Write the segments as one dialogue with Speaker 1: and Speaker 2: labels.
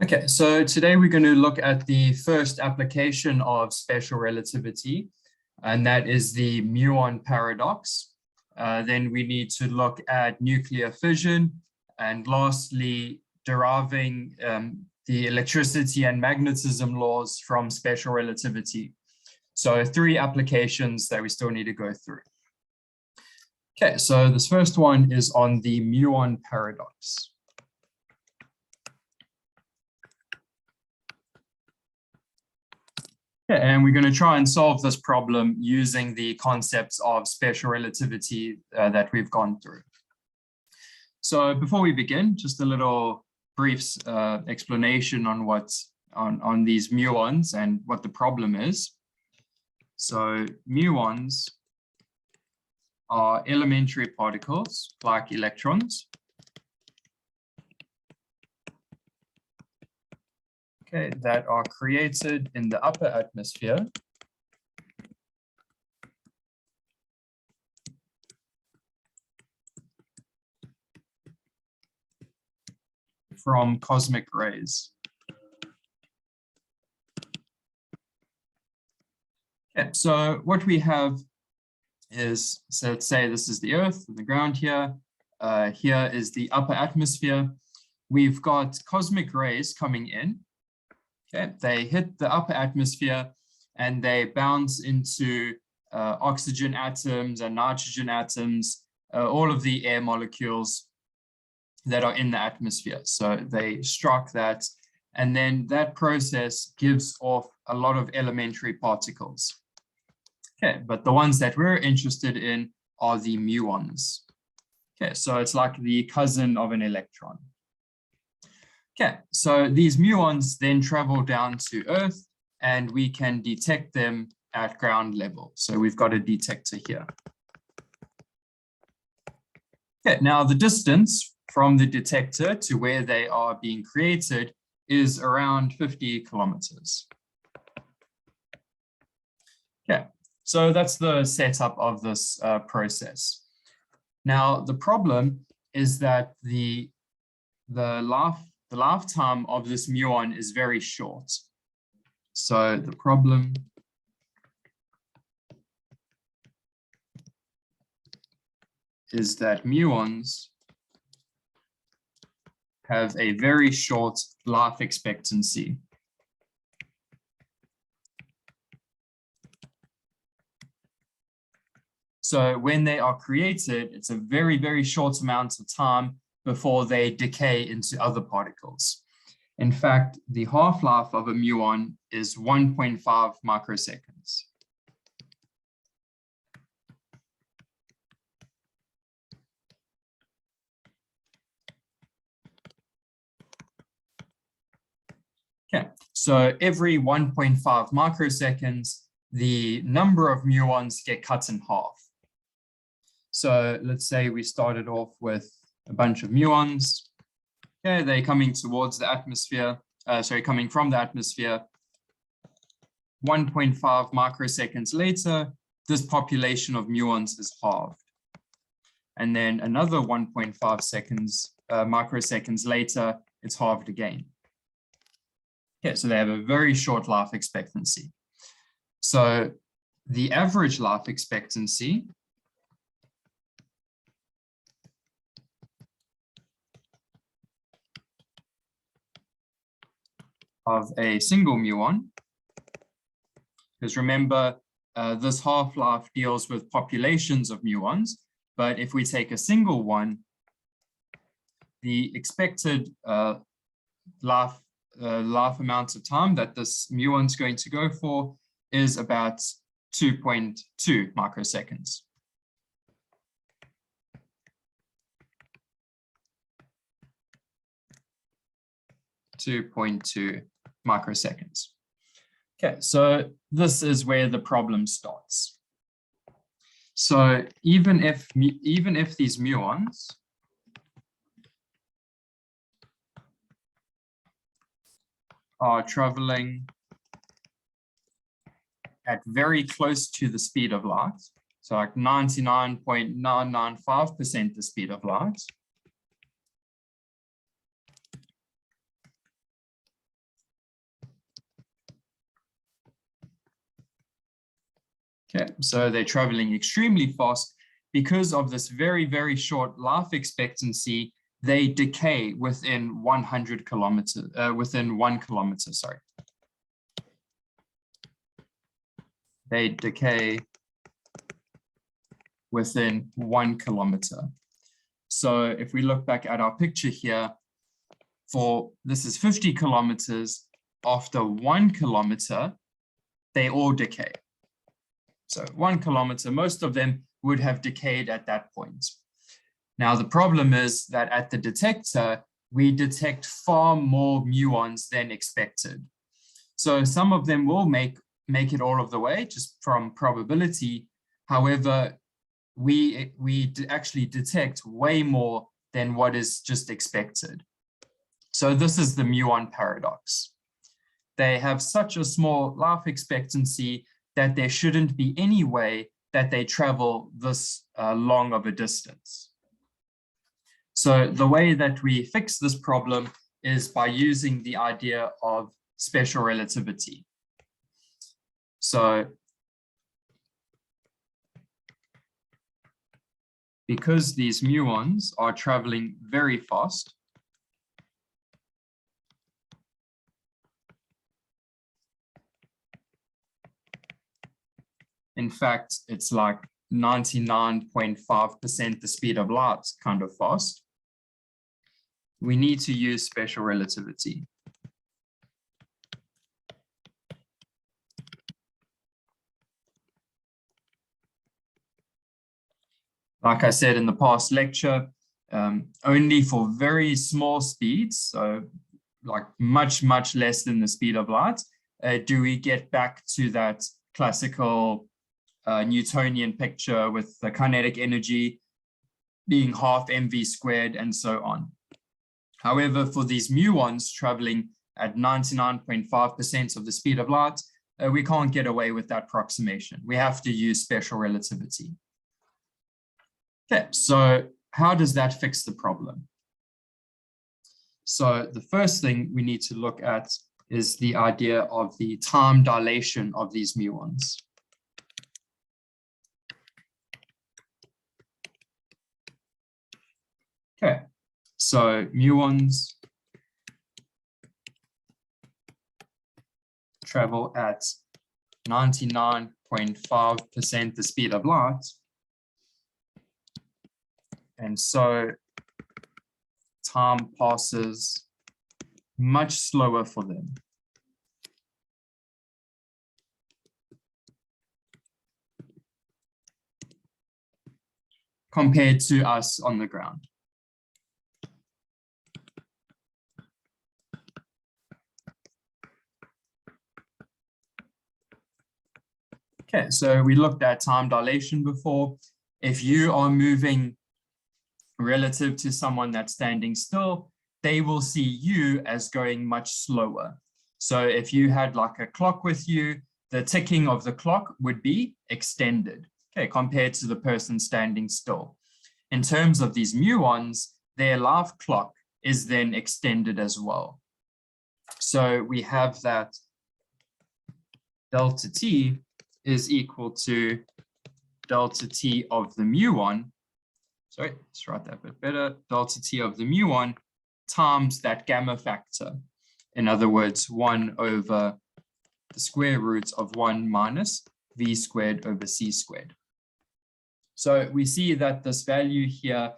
Speaker 1: Okay, so today we're going to look at the first application of special relativity, and that is the Muon paradox. Then we need to look at nuclear fission, and lastly, deriving the electricity and magnetism laws from special relativity. So 3 applications that we still need to go through. Okay, so this first one is on the Muon paradox. Yeah, and we're going to try and solve this problem using the concepts of special relativity that we've gone through. So before we begin, just a little brief explanation on on these muons and what the problem is. So muons are elementary particles like electrons. Okay, that are created in the upper atmosphere from cosmic rays. Okay, so what we have is, so let's say this is the Earth and the ground here. Here is the upper atmosphere. We've got cosmic rays coming in. Okay, they hit the upper atmosphere and they bounce into oxygen atoms and nitrogen atoms, all of the air molecules that are in the atmosphere. So they strike that, and then that process gives off a lot of elementary particles. Okay, but the ones that we're interested in are the muons. Okay, so it's like the cousin of an electron. Okay, so these muons then travel down to Earth and we can detect them at ground level. So we've got a detector here. Okay, now the distance from the detector to where they are being created is around 50 kilometers. Okay, so that's the setup of this process. Now, the problem is that the lifetime of this muon is very short. So the problem is that muons have a very short life expectancy. So when they are created, it's a very, very short amount of time before they decay into other particles. In fact, the half-life of a muon is 1.5 microseconds. Okay, so every 1.5 microseconds, the number of muons get cut in half. So let's say we started off with a bunch of muons. Okay, they're coming towards the atmosphere, coming from the atmosphere. 1.5 microseconds later, this population of muons is halved. And then another 1.5 microseconds later, it's halved again. Okay, so they have a very short life expectancy. So the average life expectancy of a single muon, because remember, this half-life deals with populations of muons, but if we take a single one, the expected life amount of time that this muon is going to go for is about 2.2 microseconds. Microseconds. Okay, so this is where the problem starts. So even if these muons are traveling at very close to the speed of light, so like 99.995% the speed of light, Okay, so they're traveling extremely fast. Because of this very, very short life expectancy, they decay within 100 kilometers, within 1 kilometer, sorry. They decay within 1 kilometer. So if we look back at our picture here, this is 50 kilometers, after 1 kilometer, they all decay. So 1 kilometer, most of them would have decayed at that point. Now, the problem is that at the detector, we detect far more muons than expected. So some of them will make it all of the way just from probability. However, we actually detect way more than what is just expected. So this is the Muon paradox. They have such a small life expectancy that there shouldn't be any way that they travel this long of a distance. So the way that we fix this problem is by using the idea of special relativity. So because these muons are traveling very fast, in fact, it's like 99.5% the speed of light kind of fast, we need to use special relativity. Like I said in the past lecture, only for very small speeds, so like much, much less than the speed of light, do we get back to that classical Newtonian picture with the kinetic energy being half mv squared and so on. However, for these muons traveling at 99.5% of the speed of light, we can't get away with that approximation. We have to use special relativity. Okay, so how does that fix the problem? So the first thing we need to look at is the idea of the time dilation of these muons. Okay, so muons travel at 99.5% the speed of light. And so time passes much slower for them. Compared to us on the ground. Okay, so we looked at time dilation before. If you are moving relative to someone that's standing still, they will see you as going much slower. So if you had like a clock with you, the ticking of the clock would be extended, okay, compared to the person standing still. In terms of these muons, their life clock is then extended as well. So we have that delta t is equal to delta t of the muon. Sorry, let's write that a bit better. Delta t of the muon times that gamma factor. In other words, 1 over the square root of 1 minus v squared over c squared. So we see that this value here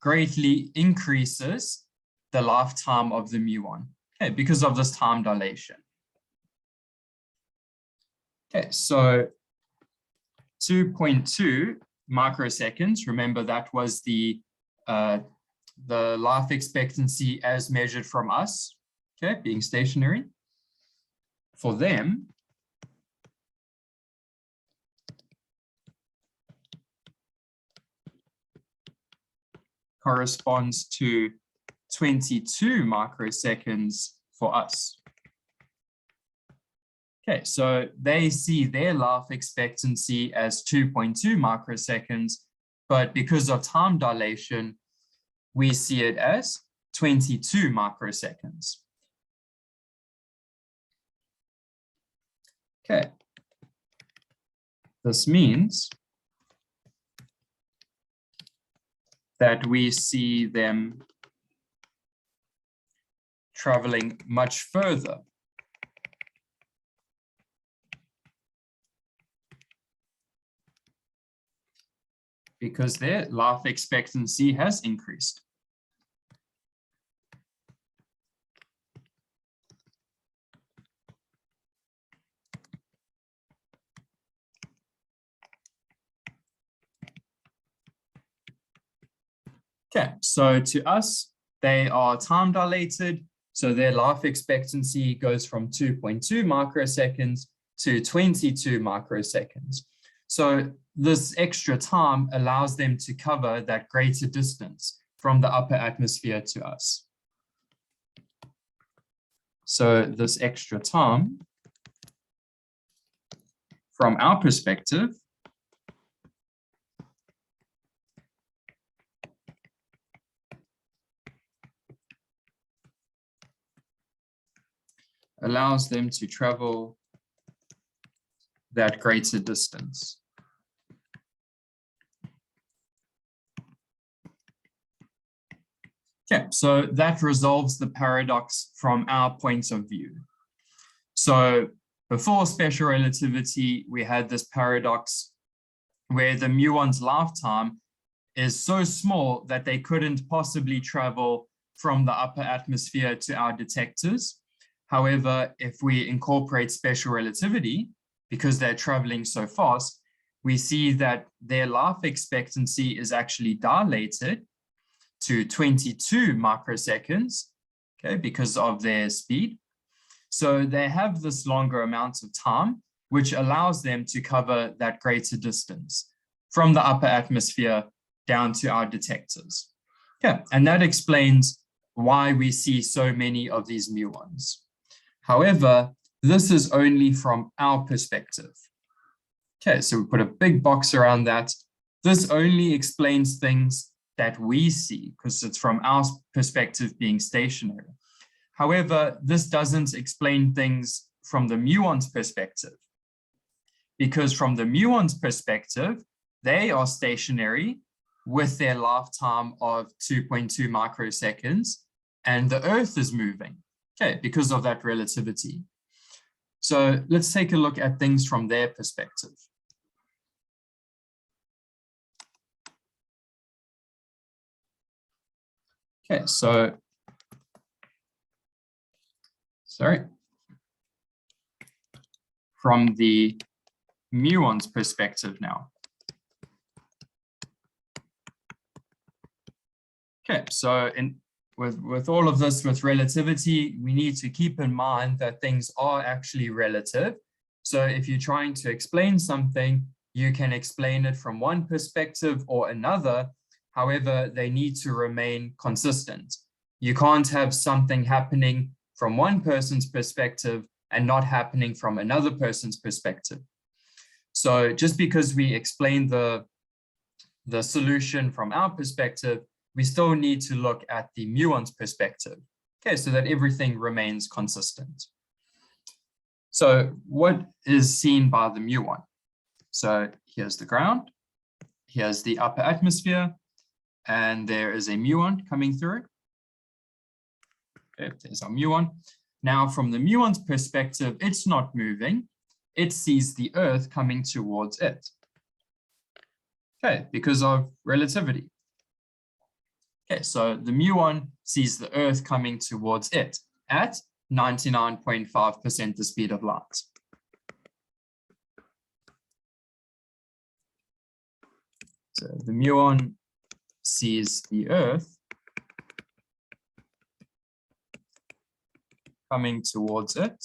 Speaker 1: greatly increases the lifetime of the muon, okay, because of this time dilation. Okay, so 2.2 microseconds. Remember, that was the life expectancy as measured from us, okay, being stationary. For them, corresponds to 22 microseconds for us. Okay, so they see their life expectancy as 2.2 microseconds, but because of time dilation, we see it as 22 microseconds. Okay. this means that we see them traveling much further because their life expectancy has increased. Okay, so to us, they are time dilated. So their life expectancy goes from 2.2 microseconds to 22 microseconds. So this extra time allows them to cover that greater distance from the upper atmosphere to us. So this extra time, from our perspective, allows them to travel that greater distance. Okay, so that resolves the paradox from our point of view. So before special relativity, we had this paradox where the muon's lifetime is so small that they couldn't possibly travel from the upper atmosphere to our detectors. However, if we incorporate special relativity, because they're traveling so fast, we see that their life expectancy is actually dilated to 22 microseconds, okay, because of their speed. So they have this longer amount of time, which allows them to cover that greater distance from the upper atmosphere down to our detectors. Okay, and that explains why we see so many of these muons. However, this is only from our perspective. Okay, so we put a big box around that. This only explains things that we see because it's from our perspective being stationary. However, this doesn't explain things from the muon's perspective, because from the muon's perspective, they are stationary with their lifetime of 2.2 microseconds, and the Earth is moving, okay, because of that relativity. So let's take a look at things from their perspective. Okay, so, from the muon's perspective now. Okay, so with all of this, with relativity, we need to keep in mind that things are actually relative. So if you're trying to explain something, you can explain it from one perspective or another. However, they need to remain consistent. You can't have something happening from one person's perspective and not happening from another person's perspective. So just because we explain the solution from our perspective, we still need to look at the muon's perspective, okay, so that everything remains consistent. So what is seen by the muon? So here's the ground, here's the upper atmosphere, and there is a muon coming through. Okay, there's our muon. Now, from the muon's perspective, it's not moving. It sees the Earth coming towards it. Okay, because of relativity. Okay, so the muon sees the Earth coming towards it at 99.5% the speed of light. So the muon sees the Earth coming towards it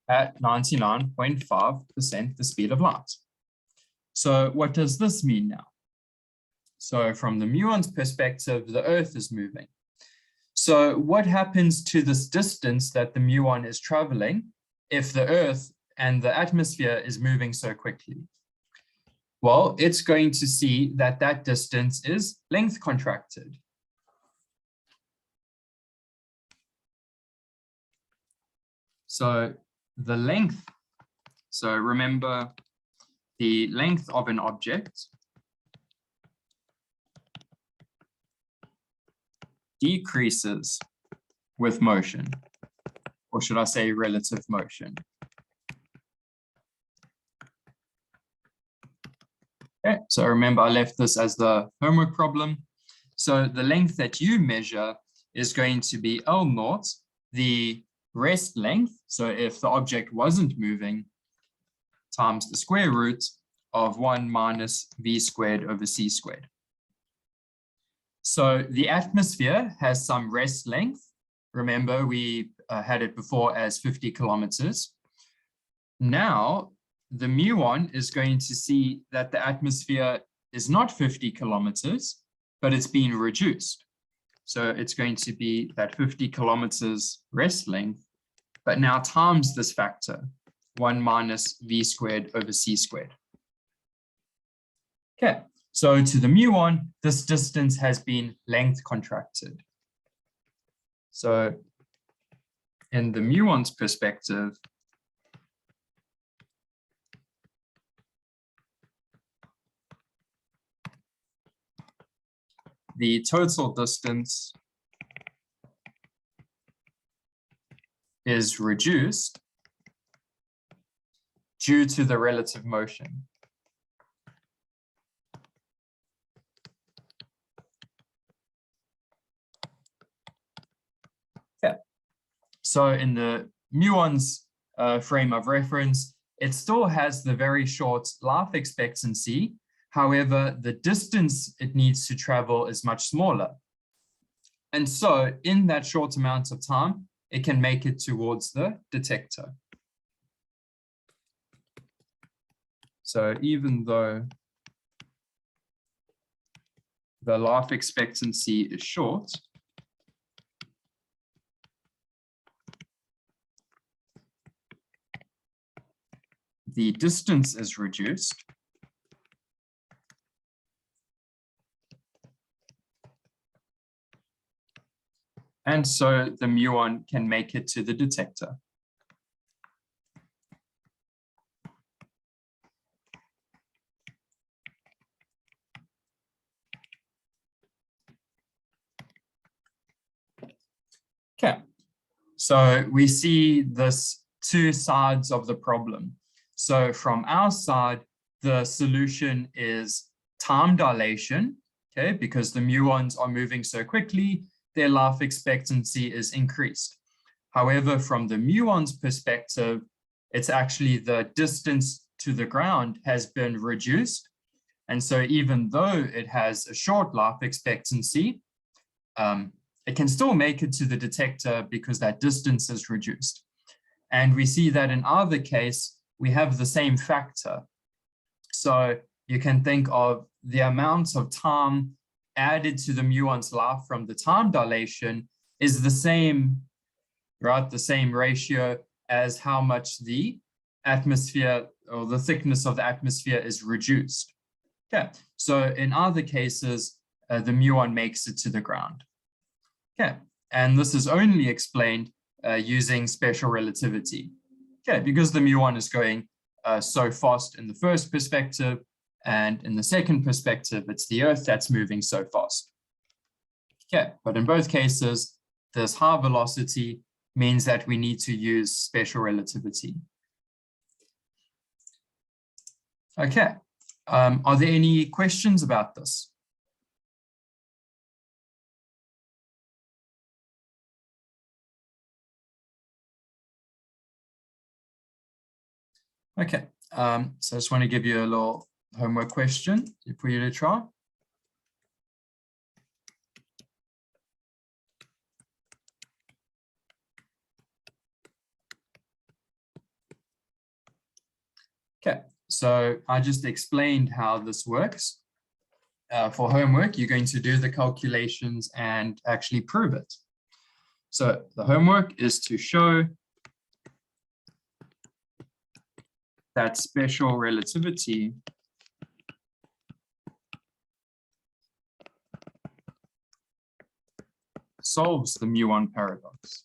Speaker 1: at 99.5% the speed of light. So what does this mean now? So from the muon's perspective, the Earth is moving. So what happens to this distance that the muon is traveling if the Earth and the atmosphere is moving so quickly? Well, it's going to see that that distance is length contracted. So the length. So remember, the length of an object decreases with motion, or should I say relative motion. Okay, so remember I left this as the homework problem. So the length that you measure is going to be L naught, the rest length. So if the object wasn't moving, times the square root of 1 minus v squared over c squared. So the atmosphere has some rest length. Remember, we had it before as 50 kilometers. Now, the muon is going to see that the atmosphere is not 50 kilometers, but it's been reduced. So it's going to be that 50 kilometers rest length, but now times this factor, 1 minus v squared over c squared. Okay, so to the muon, this distance has been length contracted. So in the muon's perspective, the total distance is reduced due to the relative motion. Okay. So in the muon's frame of reference, it still has the very short life expectancy. However, the distance it needs to travel is much smaller. And so in that short amount of time, it can make it towards the detector. So even though the life expectancy is short, the distance is reduced. And so the muon can make it to the detector. Okay, so we see this two sides of the problem. So from our side, the solution is time dilation, okay, because the muons are moving so quickly, their life expectancy is increased. However, from the muon's perspective, it's actually the distance to the ground has been reduced. And so even though it has a short life expectancy, it can still make it to the detector because that distance is reduced. And we see that in either case, we have the same factor. So you can think of the amount of time added to the muon's life from the time dilation is the same, right? The same ratio as how much the atmosphere or the thickness of the atmosphere is reduced. Okay, so in other cases, the muon makes it to the ground. Okay, and this is only explained using special relativity. Okay, because the muon is going so fast in the first perspective, and in the second perspective, it's the Earth that's moving so fast. Okay, but in both cases, this high velocity means that we need to use special relativity. Okay, are there any questions about this? Okay, so I just want to give you a little homework question for you to try. Okay, so I just explained how this works. For homework, you're going to do the calculations and actually prove it. So the homework is to show that special relativity solves the Muon paradox.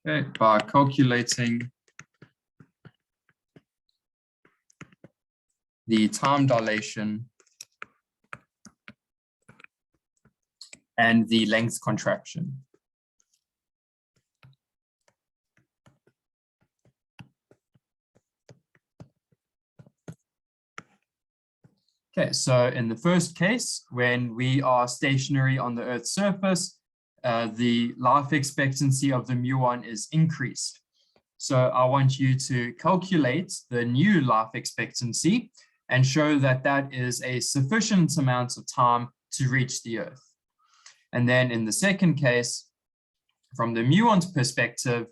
Speaker 1: Okay, by calculating the time dilation and the length contraction. Okay, so in the first case, when we are stationary on the Earth's surface, the life expectancy of the muon is increased. So I want you to calculate the new life expectancy and show that that is a sufficient amount of time to reach the Earth. And then in the second case, from the muon's perspective,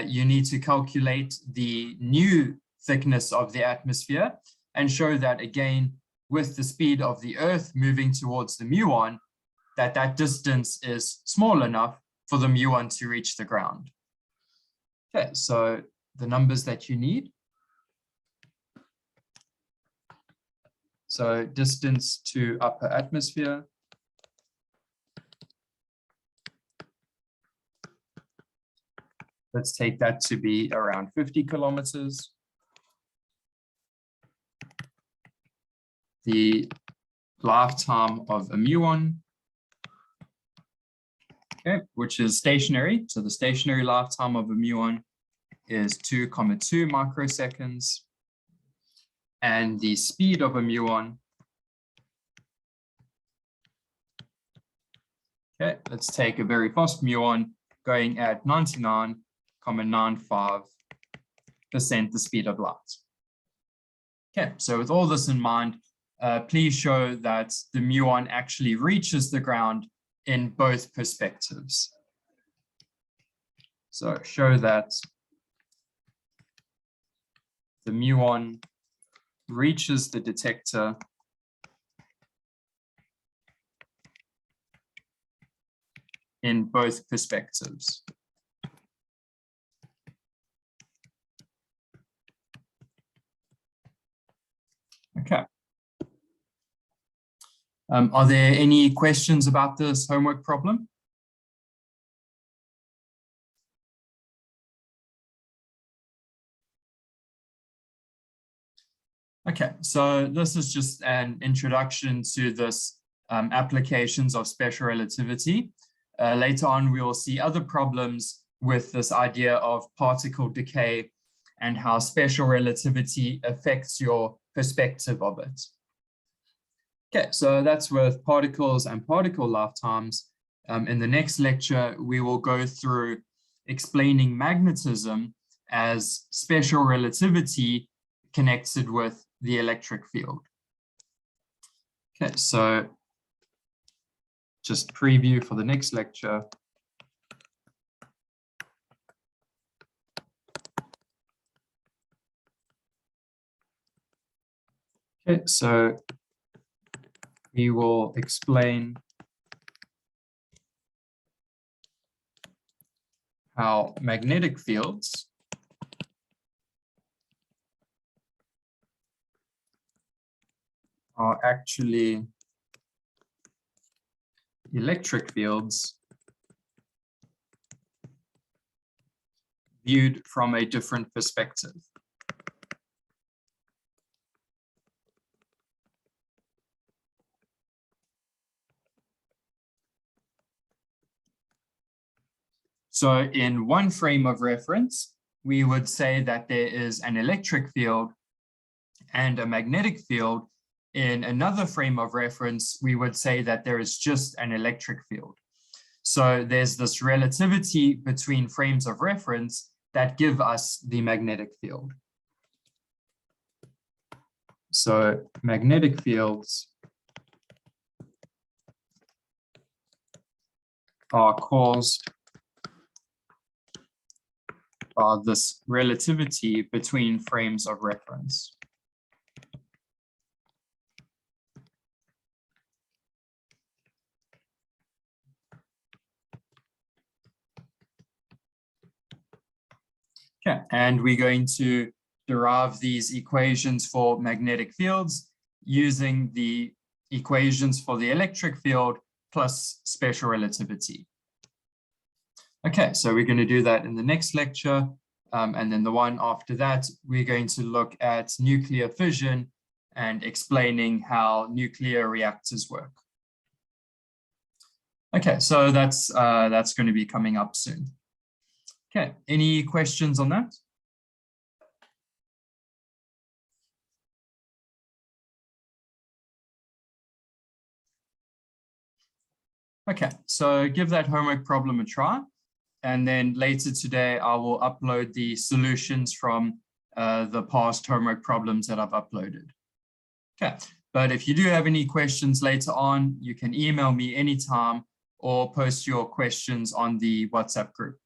Speaker 1: you need to calculate the new thickness of the atmosphere and show that, again, with the speed of the Earth moving towards the muon, that distance is small enough for the muon to reach the ground. Okay, so the numbers that you need. So distance to upper atmosphere. Let's take that to be around 50 kilometers. The lifetime of a muon, okay, which is stationary. So the stationary lifetime of a muon is 2,2 microseconds. And the speed of a muon, okay, let's take a very fast muon going at 99.95% the speed of light. Okay, so with all this in mind, please show that the muon actually reaches the ground in both perspectives. So show that the muon reaches the detector in both perspectives. Okay. Are there any questions about this homework problem? Okay, so this is just an introduction to this applications of special relativity. Later on, we will see other problems with this idea of particle decay and how special relativity affects your perspective of it. Okay, so that's with particles and particle lifetimes. In the next lecture, we will go through explaining magnetism as special relativity connected with the electric field. Okay, so just preview for the next lecture. Okay, so we will explain how magnetic fields are actually electric fields viewed from a different perspective. So in one frame of reference, we would say that there is an electric field and a magnetic field. In another frame of reference, we would say that there is just an electric field. So there's this relativity between frames of reference that give us the magnetic field. So magnetic fields are caused by this relativity between frames of reference. Okay, and we're going to derive these equations for magnetic fields using the equations for the electric field plus special relativity. Okay, so we're going to do that in the next lecture. And then the one after that, we're going to look at nuclear fission and explaining how nuclear reactors work. Okay, so that's going to be coming up soon. Okay, any questions on that? Okay, so give that homework problem a try. And then later today, I will upload the solutions from the past homework problems that I've uploaded. Okay, but if you do have any questions later on, you can email me anytime or post your questions on the WhatsApp group.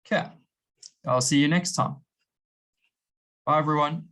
Speaker 1: Okay, I'll see you next time. Bye, everyone.